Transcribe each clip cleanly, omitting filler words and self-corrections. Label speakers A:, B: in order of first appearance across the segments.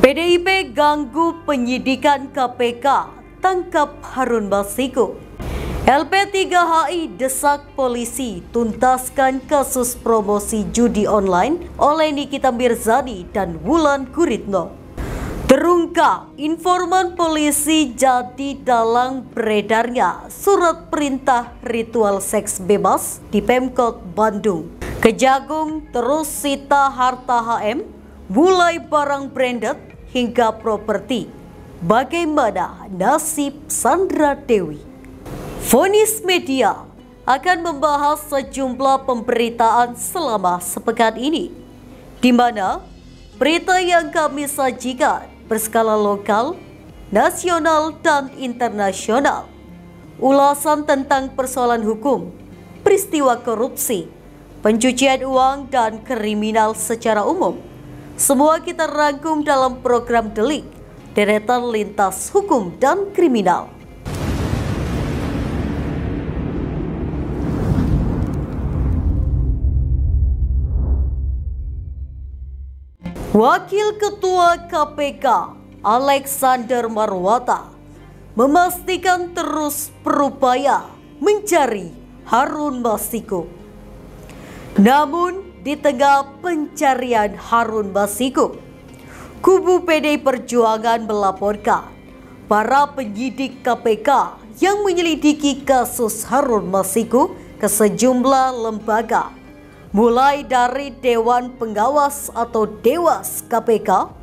A: PDIP ganggu penyidikan KPK, tangkap Harun Masiku. LP3HI desak polisi tuntaskan kasus promosi judi online oleh Nikita Mirzani dan Wulan Guritno. Terungkap, informan polisi jadi dalang beredarnya surat perintah ritual seks bebas di Pemkot Bandung. Kejagung terus sita harta HM, mulai barang branded hingga properti. Bagaimana nasib Sandra Dewi? Vonis Media akan membahas sejumlah pemberitaan selama sepekan ini, di mana berita yang kami sajikan berskala lokal, nasional, dan internasional. Ulasan tentang persoalan hukum, peristiwa korupsi, pencucian uang, dan kriminal secara umum. Semua kita rangkum dalam program Delik, deretan lintas hukum dan kriminal. Wakil Ketua KPK Alexander Marwata memastikan terus berupaya mencari Harun Masiku. Namun di tengah pencarian Harun Masiku, kubu PDI Perjuangan melaporkan para penyidik KPK yang menyelidiki kasus Harun Masiku ke sejumlah lembaga, mulai dari Dewan Pengawas atau Dewas KPK,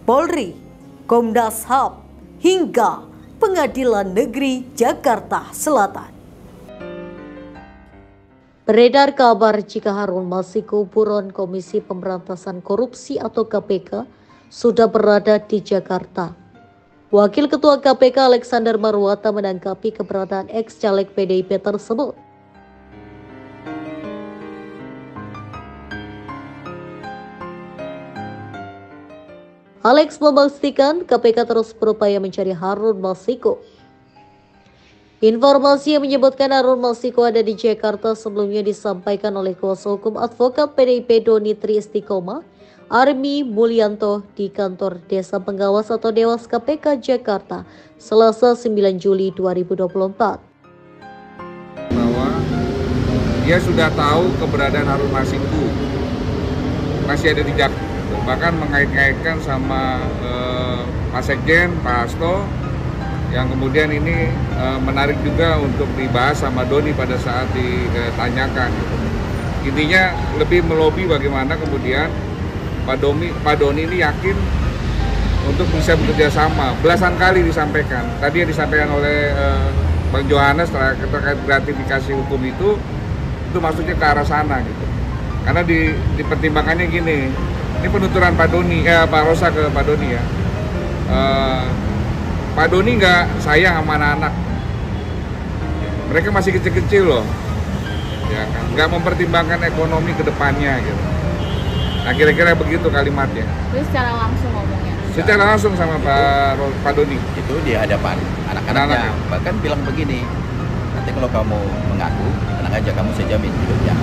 A: Polri, Komnas HAM, hingga Pengadilan Negeri Jakarta Selatan. Beredar kabar jika Harun Masiku, buron Komisi Pemberantasan Korupsi atau KPK, sudah berada di Jakarta. Wakil Ketua KPK Alexander Marwata menanggapi keberadaan ex-caleg PDIP tersebut. Alex memastikan KPK terus berupaya mencari Harun Masiku. Informasi yang menyebutkan Harun Masiku ada di Jakarta sebelumnya disampaikan oleh kuasa hukum advokat PDIP Doni Tri Istiqomah, Army Mulyanto di kantor Desa Pengawas atau Dewas KPK Jakarta, Selasa 9 Juli 2024.
B: Bahwa dia sudah tahu keberadaan Harun Masiku, masih ada di Jakarta, bahkan mengait-ngaitkan sama Pak Sekjen, Pak Hasto, yang kemudian ini menarik juga untuk dibahas sama Doni pada saat ditanyakan. Intinya lebih melobi bagaimana kemudian Pak Doni ini yakin untuk bisa bekerja sama. Belasan kali disampaikan. Tadi yang disampaikan oleh Bang Johannes terkait gratifikasi hukum itu maksudnya ke arah sana gitu. Karena di pertimbangannya gini, ini penuturan Pak Doni, Pak Rosa ke Pak Doni ya. Pak Doni nggak sayang sama anak-anak, mereka masih kecil-kecil loh, ya kan? Nggak mempertimbangkan ekonomi ke depannya gitu. Nah kira-kira begitu kalimatnya. Itu secara langsung ngomongnya? Secara langsung sama Pak Doni. Itu di hadapan anak-anaknya, bahkan bilang begini, nanti kalau kamu mengaku, tenang aja kamu saya jamin hidupnya.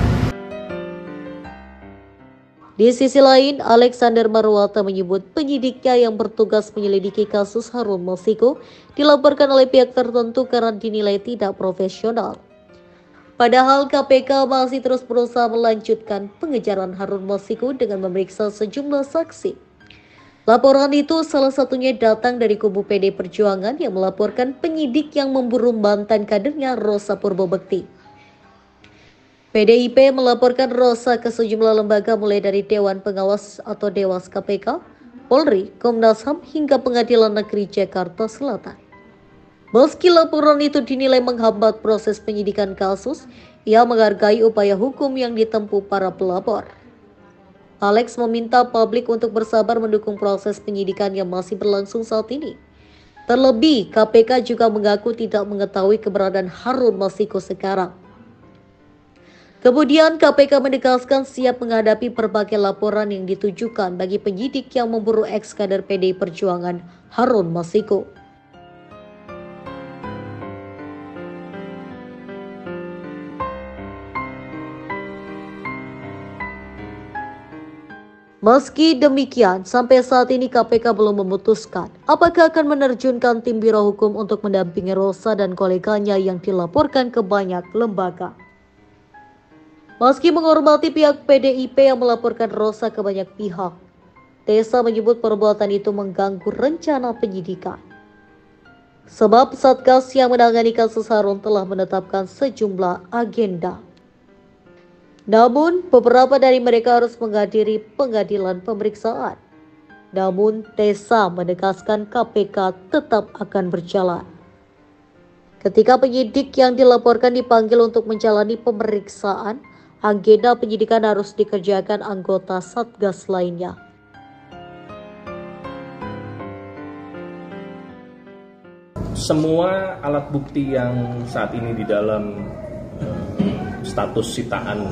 A: Di sisi lain, Alexander Marwata menyebut penyidiknya yang bertugas menyelidiki kasus Harun Masiku dilaporkan oleh pihak tertentu karena dinilai tidak profesional. Padahal KPK masih terus berusaha melanjutkan pengejaran Harun Masiku dengan memeriksa sejumlah saksi. Laporan itu salah satunya datang dari kubu PDI Perjuangan yang melaporkan penyidik yang memburu mantan kadernya Rosa Purbobekti. PDIP melaporkan Rosa ke sejumlah lembaga mulai dari Dewan Pengawas atau Dewas KPK, Polri, Komnas HAM, hingga Pengadilan Negeri Jakarta Selatan. Meski laporan itu dinilai menghambat proses penyidikan kasus, ia menghargai upaya hukum yang ditempuh para pelapor. Alex meminta publik untuk bersabar mendukung proses penyidikan yang masih berlangsung saat ini. Terlebih, KPK juga mengaku tidak mengetahui keberadaan Harun Masiku sekarang. Kemudian KPK menegaskan siap menghadapi berbagai laporan yang ditujukan bagi penyidik yang memburu ex-kader PDI Perjuangan Harun Masiku. Meski demikian, sampai saat ini KPK belum memutuskan apakah akan menerjunkan tim biro hukum untuk mendampingi Rosa dan koleganya yang dilaporkan ke banyak lembaga. Meski menghormati pihak PDIP yang melaporkan Rosa ke banyak pihak, Tessa menyebut perbuatan itu mengganggu rencana penyidikan. Sebab Satgas yang menangani kasus Harun telah menetapkan sejumlah agenda. Namun, beberapa dari mereka harus menghadiri pengadilan pemeriksaan. Namun, Tessa menegaskan KPK tetap akan berjalan. Ketika penyidik yang dilaporkan dipanggil untuk menjalani pemeriksaan, agenda penyidikan harus dikerjakan anggota Satgas lainnya.
C: Semua alat bukti yang saat ini di dalam status sitaan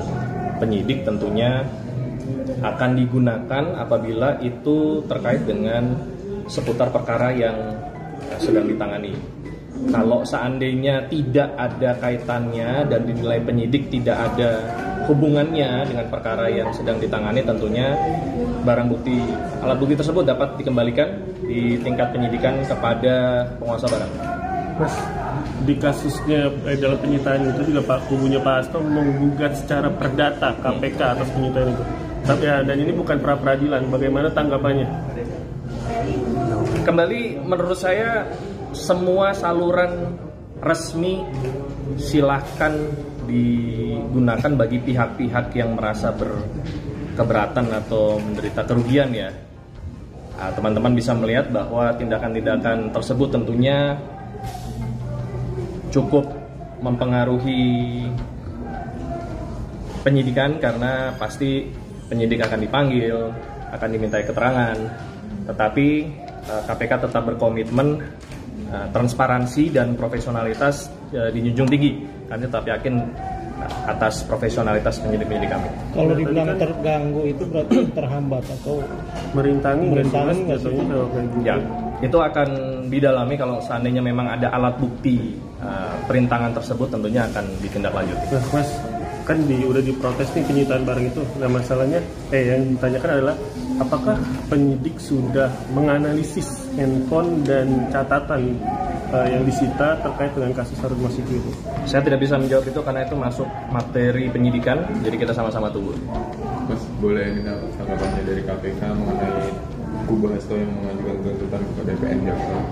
C: penyidik tentunya akan digunakan apabila itu terkait dengan seputar perkara yang sedang ditangani. Kalau seandainya tidak ada kaitannya dan dinilai penyidik tidak ada hubungannya dengan perkara yang sedang ditangani, tentunya barang bukti, alat bukti tersebut dapat dikembalikan di tingkat penyidikan kepada penguasa barang.
D: Mas, di kasusnya dalam penyitaan itu juga kubunya Pak Hasto menggugat secara perdata KPK atas penyitaan itu. Tapi dan ini bukan pra peradilan. Bagaimana tanggapannya?
C: Kembali menurut saya semua saluran resmi silahkan digunakan bagi pihak-pihak yang merasa berkeberatan atau menderita kerugian ya. Teman-teman bisa melihat bahwa tindakan-tindakan tersebut tentunya cukup mempengaruhi penyidikan karena pasti penyidik akan dipanggil, akan dimintai keterangan, tetapi KPK tetap berkomitmen transparansi dan profesionalitas dijunjung tinggi. Kami tetap yakin atas profesionalitas penyidik-penyidik kami.
E: Kalau dibilang terganggu itu berarti terhambat atau
D: merintangi
C: ya, itu akan didalami kalau seandainya memang ada alat bukti perintangan tersebut tentunya akan ditindaklanjuti.
D: Nah, Mas, kan udah diprotes nih penyitaan barang itu. Nah, masalahnya yang ditanyakan adalah apakah penyidik sudah menganalisis handphone dan catatan yang disita terkait dengan kasus Harun Masiku itu?
C: Saya tidak bisa menjawab itu karena itu masuk materi penyidikan, jadi kita sama-sama tunggu.
F: Mas, boleh minta tanggapannya dari KPK mengenai Kubu Hasto yang mengajukan tuntutan kepada PN Jakarta?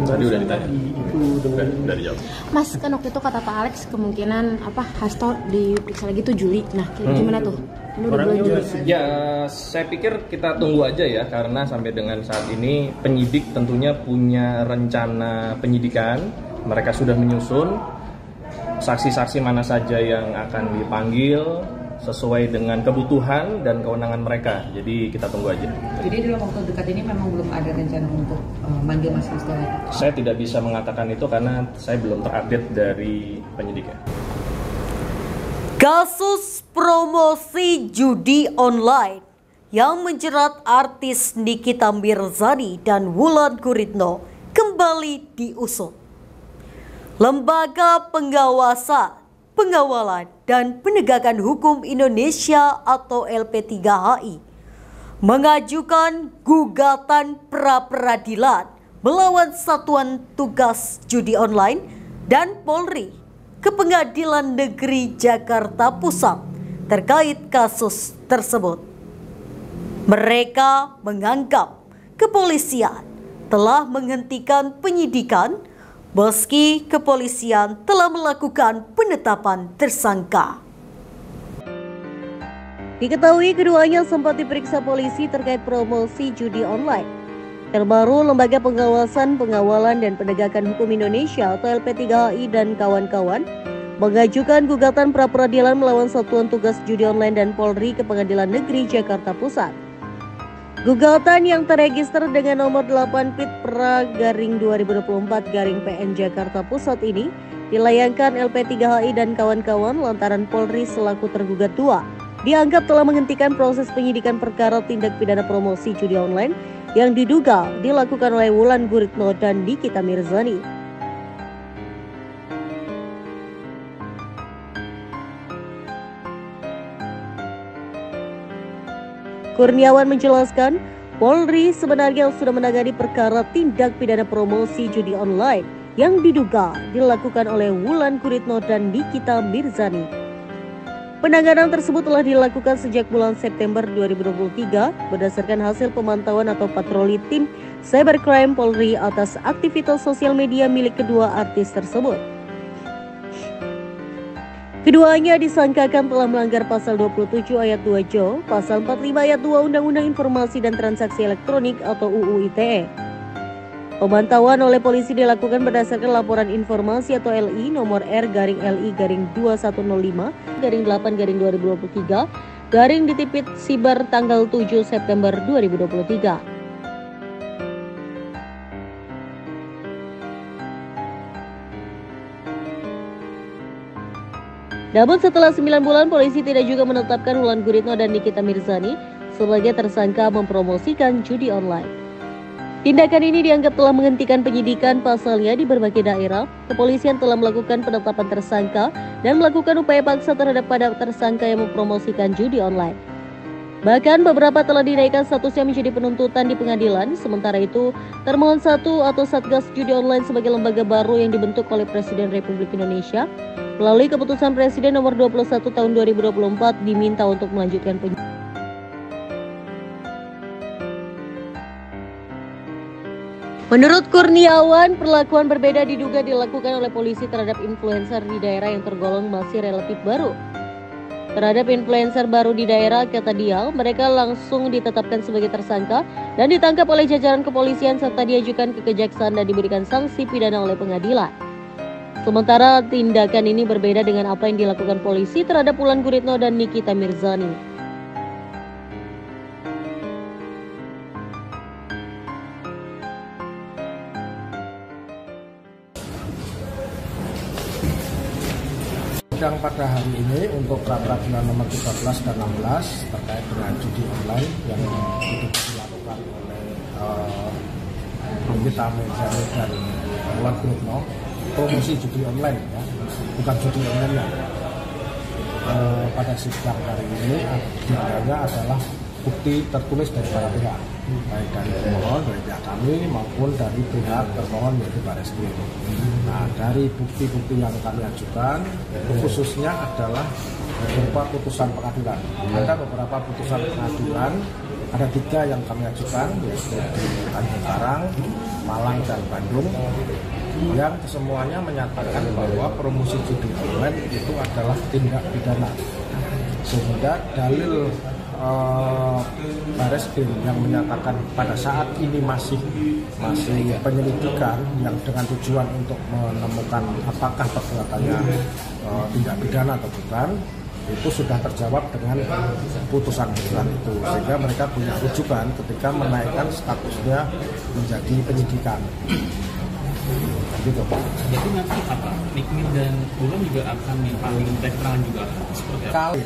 C: Tadi udah ditanya.
D: Itu
C: udah dijawab.
G: Mas, kan waktu itu kata Pak Alex kemungkinan Hasto diperiksa lagi tuh Juli. Nah, gimana tuh?
C: Ya, saya pikir kita tunggu aja ya, karena sampai dengan saat ini penyidik tentunya punya rencana penyidikan. Mereka sudah menyusun saksi-saksi mana saja yang akan dipanggil sesuai dengan kebutuhan dan kewenangan mereka. Jadi kita tunggu aja.
H: Jadi dalam waktu dekat ini memang belum ada rencana untuk manggil Mas Hasto lagi?
C: Saya tidak bisa mengatakan itu karena saya belum terupdate dari penyidiknya.
A: Kasus promosi judi online yang menjerat artis Nikita Mirzani dan Wulan Guritno kembali diusut. Lembaga Pengawalan dan Penegakan Hukum Indonesia atau LP3HI mengajukan gugatan pra-peradilan melawan Satuan Tugas Judi Online dan Polri ke Pengadilan Negeri Jakarta Pusat terkait kasus tersebut. Mereka menganggap kepolisian telah menghentikan penyidikan meski kepolisian telah melakukan penetapan tersangka. Diketahui keduanya sempat diperiksa polisi terkait promosi judi online. Terbaru, Lembaga Pengawalan dan Penegakan Hukum Indonesia atau LP3HI dan kawan-kawan mengajukan gugatan pra-peradilan melawan Satuan Tugas Judi Online dan Polri ke Pengadilan Negeri Jakarta Pusat. Gugatan yang terregister dengan nomor 8 Pit/2024/PN Jakarta Pusat ini dilayangkan LP3HI dan kawan-kawan lantaran Polri selaku tergugat 2 dianggap telah menghentikan proses penyidikan perkara tindak pidana promosi judi online yang diduga dilakukan oleh Wulan Guritno dan Nikita Mirzani. Kurniawan menjelaskan, Polri sebenarnya sudah menangani perkara tindak pidana promosi judi online yang diduga dilakukan oleh Wulan Guritno dan Nikita Mirzani. Penanganan tersebut telah dilakukan sejak bulan September 2023 berdasarkan hasil pemantauan atau patroli tim Cybercrime Polri atas aktivitas sosial media milik kedua artis tersebut. Keduanya disangkakan telah melanggar pasal 27 ayat 2 Jo, pasal 45 ayat 2 Undang-Undang Informasi dan Transaksi Elektronik atau UU ITE. Pemantauan oleh polisi dilakukan berdasarkan laporan informasi atau LI nomor R-LI-205-8-2023 tanggal 7 September 2023. Namun setelah 9 bulan, polisi tidak juga menetapkan Wulan Guritno dan Nikita Mirzani sebagai tersangka mempromosikan judi online. Tindakan ini dianggap telah menghentikan penyidikan, pasalnya di berbagai daerah, kepolisian telah melakukan penetapan tersangka dan melakukan upaya paksa terhadap para tersangka yang mempromosikan judi online. Bahkan beberapa telah dinaikkan statusnya menjadi penuntutan di pengadilan. Sementara itu, termohon 1 atau Satgas Judi Online sebagai lembaga baru yang dibentuk oleh Presiden Republik Indonesia melalui keputusan Presiden nomor 21 tahun 2024 diminta untuk melanjutkan penyidikan. Menurut Kurniawan, perlakuan berbeda diduga dilakukan oleh polisi terhadap influencer di daerah yang tergolong masih relatif baru. Terhadap influencer baru di daerah, kata dia, mereka langsung ditetapkan sebagai tersangka dan ditangkap oleh jajaran kepolisian serta diajukan ke kejaksaan dan diberikan sanksi pidana oleh pengadilan. Sementara tindakan ini berbeda dengan apa yang dilakukan polisi terhadap Wulan Guritno dan Nikita Mirzani.
I: Sidang pada hari ini untuk pra-peradilan nomor 13 dan 16 terkait dengan judi online yang dilakukan oleh Nikita Mirzani dan Wulan Guritno, promosi judi online ya, bukan judi online ya. Pada sidang hari ini diantaranya adalah bukti tertulis dari para pihak, baik dari termohon, dari pihak kami maupun dari pihak termohon yaitu Barreskrim. Nah, dari bukti-bukti yang kami ajukan khususnya adalah berupa putusan pengadilan. Ada beberapa putusan pengadilan, ada 3 yang kami ajukan yaitu di Tanjung Karang, Malang dan Bandung, yang kesemuanya menyatakan bahwa promosi judi online itu adalah tindak pidana, sehingga dalil Barreskrim yang menyatakan pada saat ini masih penyelidikan yang dengan tujuan untuk menemukan apakah perbuatannya tindak pidana atau bukan, itu sudah terjawab dengan putusan-putusan itu, sehingga mereka punya rujukan ketika menaikkan statusnya menjadi penyidikan. Gitu.
J: Jadi nanti apa? Nikmin dan Wulan juga akan dipanggil keterangan juga seperti apa?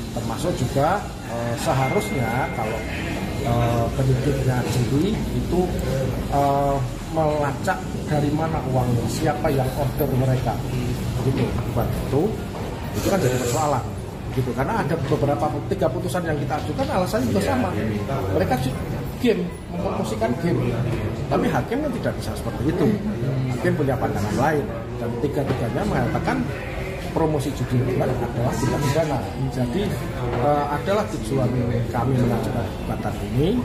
I: Termasuk juga seharusnya kalau penyidiknya judi itu melacak dari mana uangnya, siapa yang order mereka, gitu. Bukan itu kan jadi persoalan, gitu. Karena ada beberapa 3 putusan yang kita ajukan alasannya juga sama, mereka game, mempromosikan game, tapi hakim kan tidak bisa seperti itu. Hakim punya pandangan lain dan 3-tiganya mengatakan promosi judi online adalah tindak pidana. Jadi adalah tujuan kami mengajukan gugatan ini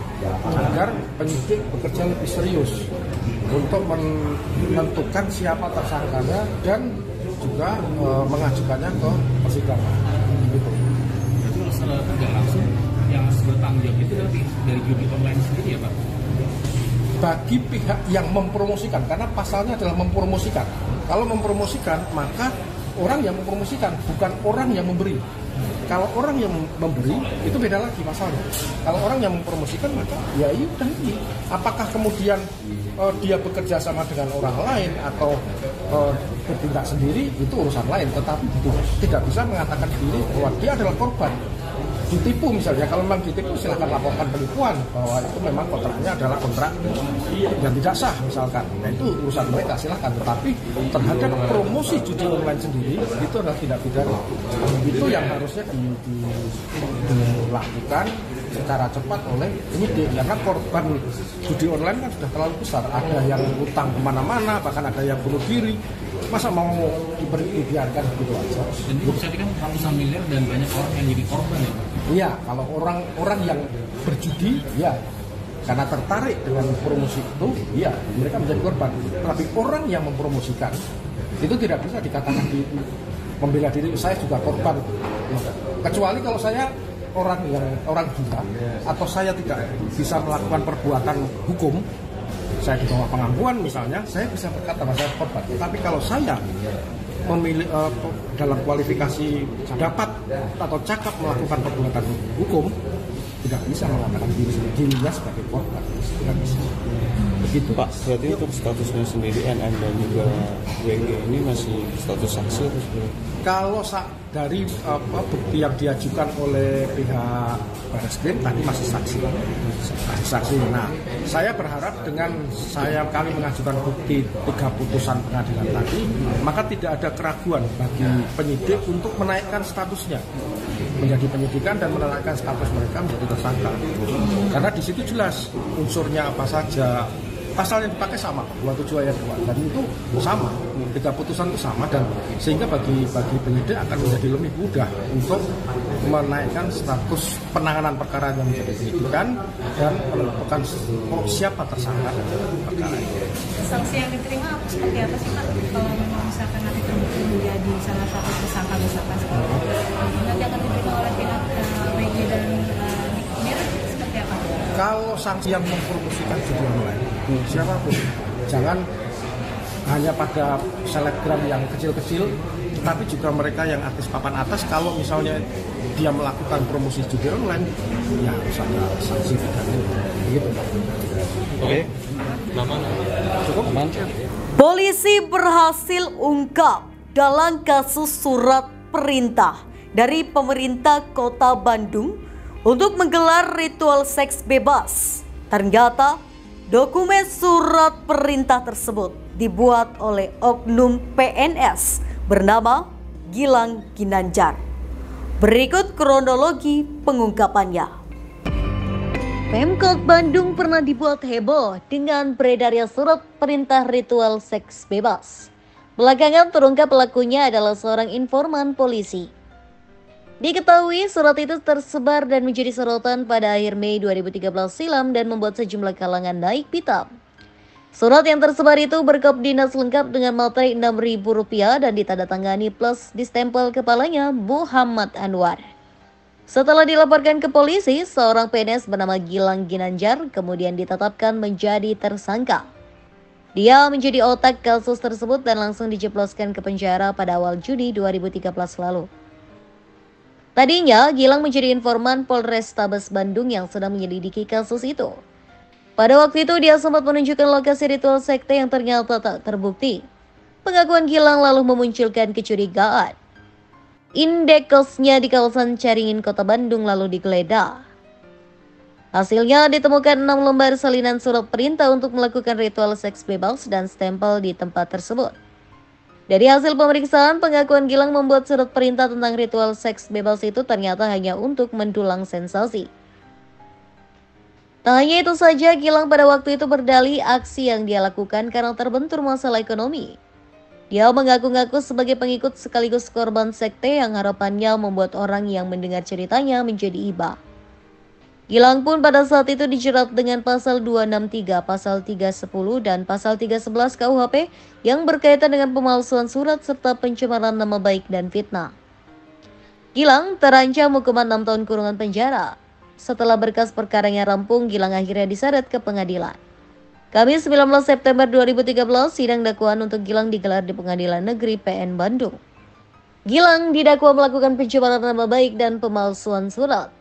I: agar penyidik bekerja lebih serius untuk menentukan siapa tersangkanya dan juga mengajukannya ke persidangan. Gitu.
J: Itu secara tidak langsung yang bertanggung jawab itu dari judi online sendiri ya Pak?
I: Bagi pihak yang mempromosikan, karena pasalnya adalah mempromosikan. Kalau mempromosikan maka orang yang mempromosikan, bukan orang yang memberi. Kalau orang yang memberi itu beda lagi masalahnya. Kalau orang yang mempromosikan maka ya udah ini. Apakah kemudian dia bekerja sama dengan orang lain atau bertindak sendiri itu urusan lain. Tetapi tidak bisa mengatakan sendiri bahwa dia adalah korban. Ditipu misalnya, kalau memang ditipu silahkan laporkan penipuan bahwa itu memang kontraknya adalah kontrak yang tidak sah misalkan, nah itu urusan mereka silahkan. Tetapi terhadap promosi judi online sendiri itu adalah tindak pidana, itu yang harusnya dilakukan secara cepat oleh penyidik, karena korban judi online kan sudah terlalu besar. Ada yang utang kemana-mana, bahkan ada yang bunuh diri. Masa mau dibiarkan begitu aja?
J: Dan itu bisa kan ratusan miliar dan banyak orang yang jadi korban ya Pak?
I: Iya, kalau orang yang berjudi, ya karena tertarik dengan promosi itu, ya mereka menjadi korban. Tapi orang yang mempromosikan itu tidak bisa dikatakan membela diri, saya juga korban. Kecuali kalau saya orang gila atau saya tidak bisa melakukan perbuatan hukum, saya di bawah pengampuan misalnya, saya bisa berkata bahwa saya korban. Tapi kalau saya memilih dalam kualifikasi dapat atau cakap melakukan perbuatan hukum, tidak bisa mengatakan dirinya sebagai korban. Tidak bisa. Begitu
K: Pak, berarti untuk statusnya sendiri NN dan juga WG ini masih status saksi atau sebenarnya?
I: Kalau dari bukti yang diajukan oleh pihak Barreskrim tadi masih saksi. Nah, saya berharap dengan kami mengajukan bukti 3 putusan pengadilan tadi, maka tidak ada keraguan bagi penyidik untuk menaikkan statusnya menjadi penyidikan dan menaikkan status mereka menjadi tersangka. Karena di situ jelas unsurnya apa saja. Pasal yang dipakai sama, 27 ayat 2, dan itu sama, 3 putusan itu sama, dan sehingga bagi penyidik akan menjadi lebih mudah untuk menaikkan status penanganan perkara yang menjadi penyidikan dan menentukan siapa tersangka dalam perkara ini.
L: Sanksi yang diterima seperti apa sih Pak? Kalau memang misalkan nanti terbukti menjadi salah satu tersangka misalkan nanti akan diterima oleh pihak WG dan Nikmir seperti apa?
I: Kalau sanksi yang mempromosikan judi online, siapapun, jangan hanya pada selebgram yang kecil-kecil, tapi juga mereka yang artis papan atas. Kalau misalnya dia melakukan promosi judi online, ya harus ada sanksi pidana. Begitu.
K: Oke. Nama
I: cukup.
K: Aman.
A: Polisi berhasil ungkap dalam kasus surat perintah dari pemerintah Kota Bandung untuk menggelar ritual seks bebas. Ternyata dokumen surat perintah tersebut dibuat oleh oknum PNS bernama Gilang Ginanjar. Berikut kronologi pengungkapannya. Pemkot Bandung pernah dibuat heboh dengan beredarnya surat perintah ritual seks bebas. Belakangan terungkap pelakunya adalah seorang informan polisi. Diketahui surat itu tersebar dan menjadi sorotan pada akhir Mei 2013 silam dan membuat sejumlah kalangan naik pitam. Surat yang tersebar itu berkop dinas lengkap dengan materi Rp6.000 dan ditandatangani plus distempel kepalanya Muhammad Anwar. Setelah dilaporkan ke polisi, seorang PNS bernama Gilang Ginanjar kemudian ditetapkan menjadi tersangka. Dia menjadi otak kasus tersebut dan langsung dijebloskan ke penjara pada awal Juni 2013 lalu. Tadinya, Gilang menjadi informan Polrestabes Bandung yang sedang menyelidiki kasus itu. Pada waktu itu, dia sempat menunjukkan lokasi ritual sekte yang ternyata tak terbukti. Pengakuan Gilang lalu memunculkan kecurigaan. Indek kosnya di kawasan Caringin, Kota Bandung lalu digeledah. Hasilnya ditemukan 6 lembar salinan surat perintah untuk melakukan ritual seks bebas dan stempel di tempat tersebut. Dari hasil pemeriksaan, pengakuan Gilang membuat surat perintah tentang ritual seks bebas itu ternyata hanya untuk mendulang sensasi. Tak hanya itu saja, Gilang pada waktu itu berdalih aksi yang dia lakukan karena terbentur masalah ekonomi. Dia mengaku-ngaku sebagai pengikut sekaligus korban sekte yang harapannya membuat orang yang mendengar ceritanya menjadi iba. Gilang pun pada saat itu dijerat dengan pasal 263, pasal 310, dan pasal 311 KUHP yang berkaitan dengan pemalsuan surat serta pencemaran nama baik dan fitnah. Gilang terancam hukuman 6 tahun kurungan penjara. Setelah berkas perkaranya rampung, Gilang akhirnya diseret ke pengadilan. Kamis 19 September 2013, sidang dakwaan untuk Gilang digelar di Pengadilan Negeri PN Bandung. Gilang didakwa melakukan pencemaran nama baik dan pemalsuan surat.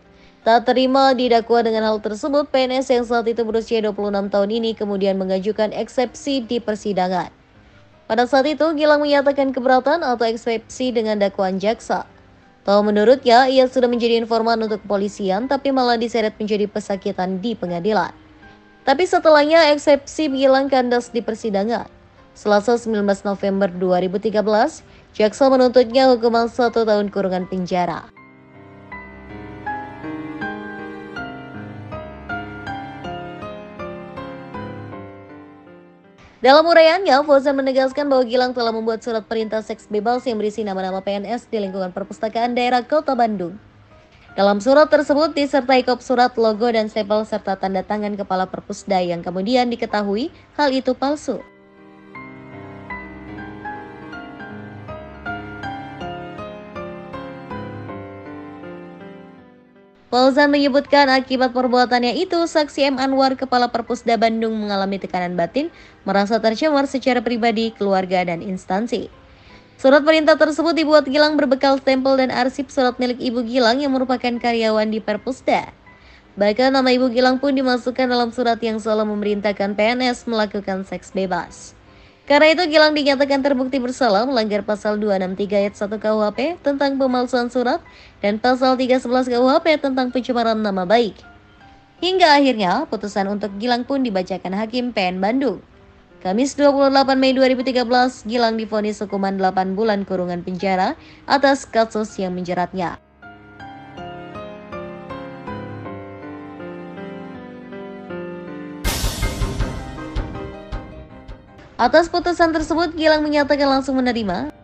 A: Tak terima didakwa dengan hal tersebut, PNS yang saat itu berusia 26 tahun ini kemudian mengajukan eksepsi di persidangan. Pada saat itu, Gilang menyatakan keberatan atau eksepsi dengan dakwaan jaksa. Toh menurutnya, ia sudah menjadi informan untuk kepolisian, tapi malah diseret menjadi pesakitan di pengadilan. Tapi setelahnya, eksepsi Gilang kandas di persidangan. Selasa 19 November 2013, jaksa menuntutnya hukuman 1 tahun kurungan penjara. Dalam uraiannya, Fauzan menegaskan bahwa Gilang telah membuat surat perintah seks bebas yang berisi nama-nama PNS di lingkungan perpustakaan daerah Kota Bandung. Dalam surat tersebut disertai kop surat, logo, dan stempel serta tanda tangan kepala Perpusda yang kemudian diketahui hal itu palsu. Fauzan menyebutkan akibat perbuatannya itu, saksi M. Anwar, Kepala Perpusda Bandung, mengalami tekanan batin, merasa tercemar secara pribadi, keluarga, dan instansi. Surat perintah tersebut dibuat Gilang berbekal stempel dan arsip surat milik Ibu Gilang yang merupakan karyawan di Perpusda. Bahkan nama Ibu Gilang pun dimasukkan dalam surat yang selalu memerintahkan PNS melakukan seks bebas. Karena itu Gilang dinyatakan terbukti bersalah melanggar pasal 263 ayat 1 KUHP tentang pemalsuan surat dan pasal 311 KUHP tentang pencemaran nama baik. Hingga akhirnya putusan untuk Gilang pun dibacakan Hakim PN Bandung. Kamis 28 Mei 2013, Gilang divonis hukuman 8 bulan kurungan penjara atas kasus yang menjeratnya. Atas putusan tersebut, Gilang menyatakan langsung menerima.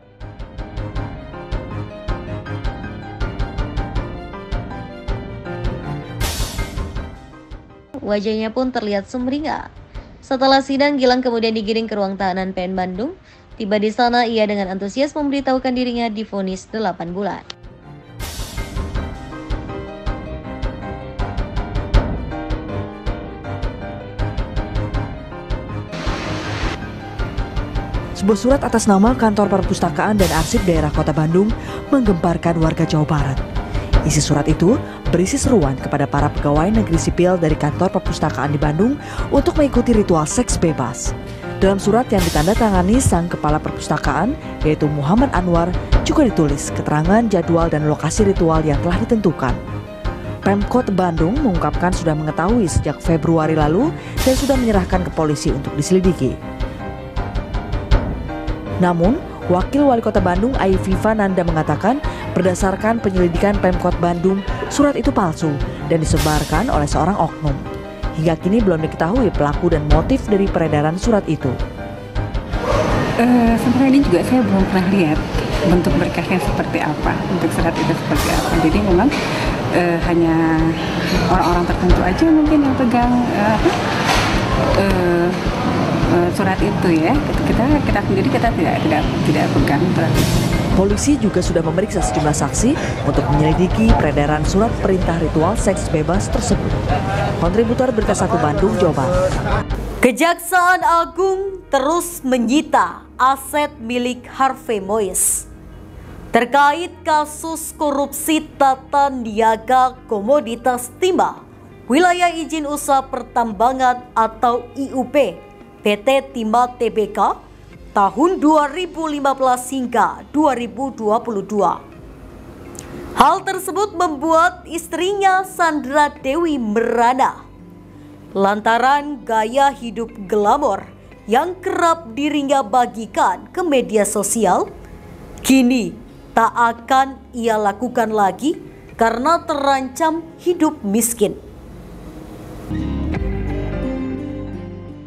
A: Wajahnya pun terlihat sumringah. Setelah sidang, Gilang kemudian digiring ke ruang tahanan PN Bandung. Tiba di sana, ia dengan antusias memberitahukan dirinya divonis 8 bulan.
M: Sebuah surat atas nama Kantor Perpustakaan dan Arsip Daerah Kota Bandung menggemparkan warga Jawa Barat. Isi surat itu berisi seruan kepada para pegawai negeri sipil dari Kantor Perpustakaan di Bandung untuk mengikuti ritual seks bebas. Dalam surat yang ditandatangani sang Kepala Perpustakaan, yaitu Muhammad Anwar, juga ditulis keterangan jadwal dan lokasi ritual yang telah ditentukan. Pemkot Bandung mengungkapkan sudah mengetahui sejak Februari lalu dan sudah menyerahkan ke polisi untuk diselidiki. Namun, Wakil Wali Kota Bandung Aififa Nanda mengatakan berdasarkan penyelidikan Pemkot Bandung, surat itu palsu dan disebarkan oleh seorang oknum. Hingga kini belum diketahui pelaku dan motif dari peredaran surat itu.
N: Sebenarnya ini juga saya belum pernah lihat bentuk berkasnya seperti apa, bentuk surat itu seperti apa. Jadi memang hanya orang-orang tertentu aja mungkin yang pegang surat itu ya. Kita sendiri kita tidak pegang surat itu.
M: Polisi juga sudah memeriksa sejumlah saksi untuk menyelidiki peredaran surat perintah ritual seks bebas tersebut. Kontributor Berita 1 Bandung, Jawa Barat.
A: Kejaksaan Agung terus menyita aset milik Harvey Mois terkait kasus korupsi tata niaga komoditas timah wilayah izin usaha pertambangan atau IUP PT Timah Tbk tahun 2015 hingga 2022. Hal tersebut membuat istrinya Sandra Dewi merana lantaran gaya hidup glamor yang kerap dirinya bagikan ke media sosial kini tak akan ia lakukan lagi karena terancam hidup miskin.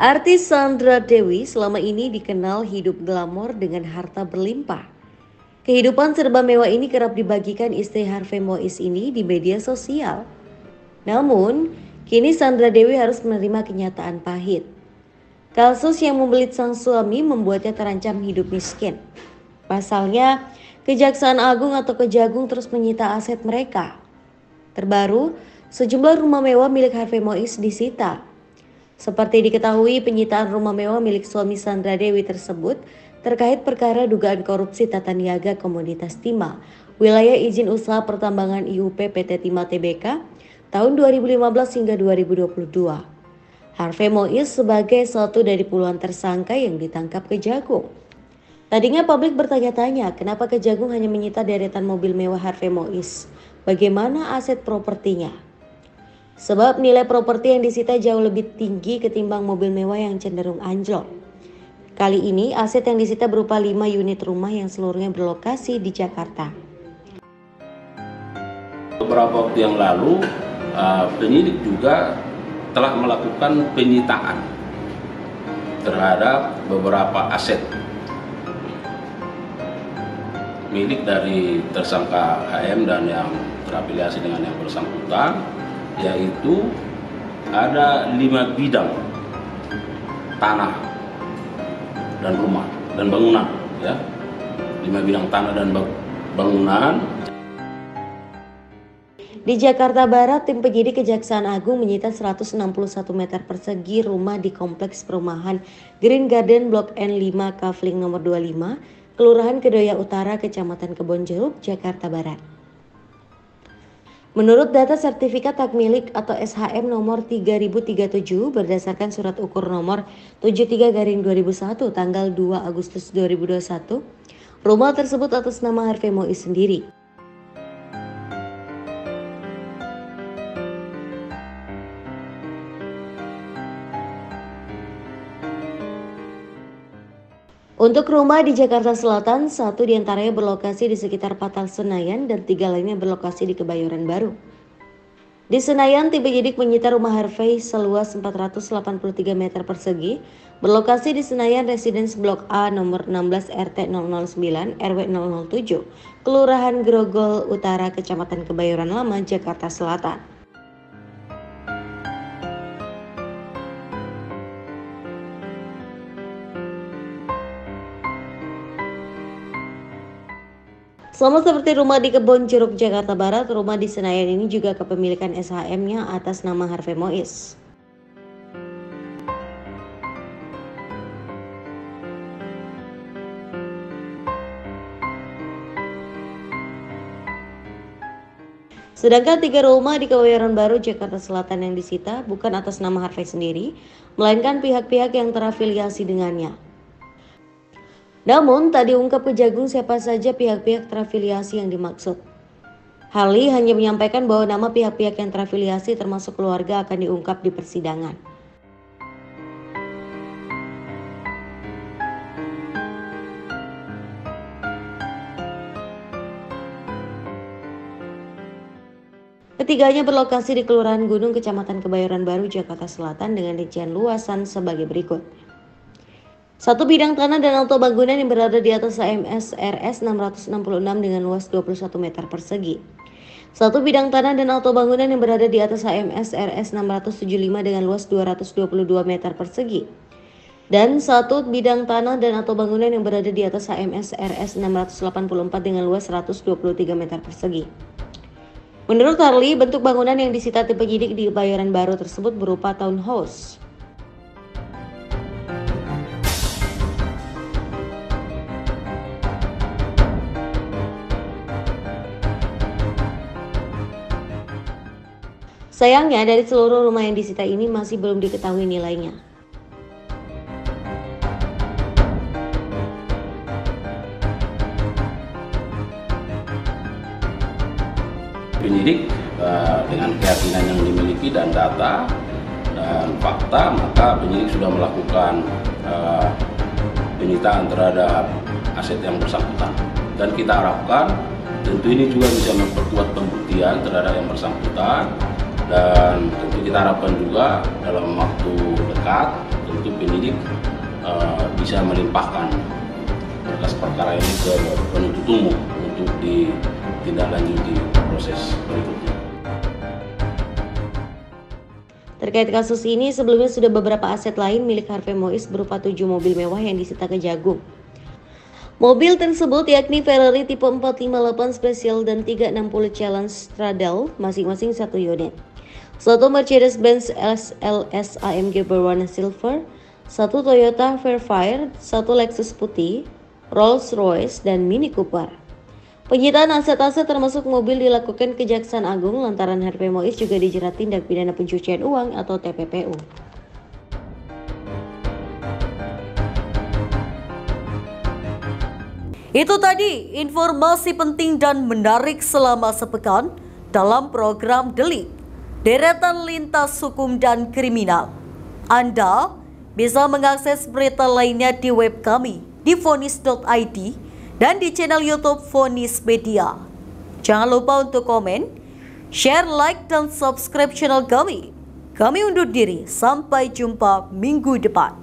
A: Artis Sandra Dewi selama ini dikenal hidup glamor dengan harta berlimpah. Kehidupan serba mewah ini kerap dibagikan istri Harvey Mois ini di media sosial. Namun, kini Sandra Dewi harus menerima kenyataan pahit. Kasus yang membelit sang suami membuatnya terancam hidup miskin. Pasalnya, Kejaksaan Agung atau Kejagung terus menyita aset mereka. Terbaru, sejumlah rumah mewah milik Harvey Mois disita. Seperti diketahui, penyitaan rumah mewah milik suami Sandra Dewi tersebut terkait perkara dugaan korupsi tata niaga komoditas timah wilayah izin usaha pertambangan IUP PT Timah Tbk tahun 2015 hingga 2022. Harvey Mois sebagai satu dari puluhan tersangka yang ditangkap Kejagung. Tadinya publik bertanya-tanya kenapa Kejagung hanya menyita deretan mobil mewah Harvey Mois. Bagaimana aset propertinya? Sebab nilai properti yang disita jauh lebih tinggi ketimbang mobil mewah yang cenderung anjlok. Kali ini aset yang disita berupa 5 unit rumah yang seluruhnya berlokasi di Jakarta.
O: Beberapa waktu yang lalu penyidik juga telah melakukan penyitaan terhadap beberapa aset milik dari tersangka HM dan yang terafiliasi dengan yang bersangkutan, yaitu ada 5 bidang tanah dan rumah dan bangunan, ya, 5 bidang tanah dan bangunan.
A: Di Jakarta Barat, tim penyidik Kejaksaan Agung menyita 161 meter persegi rumah di kompleks perumahan Green Garden Blok N5 Kafling nomor 25, Kelurahan Kedoya Utara, Kecamatan Kebonjeruk, Jakarta Barat. Menurut data sertifikat hak milik atau SHM nomor 3037 berdasarkan surat ukur nomor 73/2001 tanggal 2 Agustus 2021, rumah tersebut atas nama Harvey Mois sendiri. Untuk rumah di Jakarta Selatan, 1 diantaranya berlokasi di sekitar Patal Senayan dan 3 lainnya berlokasi di Kebayoran Baru. Di Senayan, tim penyidik menyita rumah Harvey seluas 483 meter persegi, berlokasi di Senayan Residence Blok A nomor 16 RT 009 RW 007, Kelurahan Grogol Utara, Kecamatan Kebayoran Lama, Jakarta Selatan. Sama seperti rumah di Kebonjeruk, Jakarta Barat, rumah di Senayan ini juga kepemilikan SHM-nya atas nama Harvey Mois. Sedangkan 3 rumah di Kebayoran Baru, Jakarta Selatan yang disita bukan atas nama Harvey sendiri, melainkan pihak-pihak yang terafiliasi dengannya. Namun, tak diungkap Kejagung siapa saja pihak-pihak terafiliasi yang dimaksud. Harley hanya menyampaikan bahwa nama pihak-pihak yang terafiliasi termasuk keluarga akan diungkap di persidangan. Ketiganya berlokasi di Kelurahan Gunung, Kecamatan Kebayoran Baru, Jakarta Selatan dengan rincian luasan sebagai berikut. 1 bidang tanah dan auto bangunan yang berada di atas AMS RS 666 dengan luas 21 meter persegi. 1 bidang tanah dan auto bangunan yang berada di atas AMS RS 675 dengan luas 222 meter persegi. Dan 1 bidang tanah dan auto bangunan yang berada di atas AMS RS 684 dengan luas 123 meter persegi. Menurut Harley, bentuk bangunan yang disita tim penyidik di Kebayoran Baru tersebut berupa townhouse. Sayangnya, dari seluruh rumah yang disita ini masih belum diketahui nilainya.
O: Penyidik dengan keyakinan yang dimiliki dan data dan fakta, maka penyidik sudah melakukan penyitaan terhadap aset yang bersangkutan. Dan kita harapkan tentu ini juga bisa memperkuat pembuktian terhadap yang bersangkutan. Dan tentu kita harapkan juga dalam waktu dekat tentu penyidik bisa melimpahkan berkas perkara ini ke penuntut umum untuk ditindaklanjuti proses berikutnya.
A: Terkait kasus ini, sebelumnya sudah beberapa aset lain milik Harvey Mois berupa 7 mobil mewah yang disita Kejagung. Mobil tersebut yakni Ferrari tipe 458 Special dan 360 Challenge Straddle, masing-masing 1 unit. 1 Mercedes-Benz SLS AMG berwarna silver, 1 Toyota Fairfire, 1 Lexus putih, Rolls-Royce, dan Mini Cooper. Penyitaan aset-aset termasuk mobil dilakukan Kejaksaan Agung lantaran Harvey Mois juga dijerat tindak pidana pencucian uang atau TPPU. Itu tadi informasi penting dan menarik selama sepekan dalam program Delik, Deretan Lintas Hukum dan Kriminal. Anda bisa mengakses berita lainnya di web kami di vonis.id dan di channel YouTube Vonis Media. Jangan lupa untuk komen, share, like, dan subscribe channel kami. Kami undur diri, sampai jumpa minggu depan.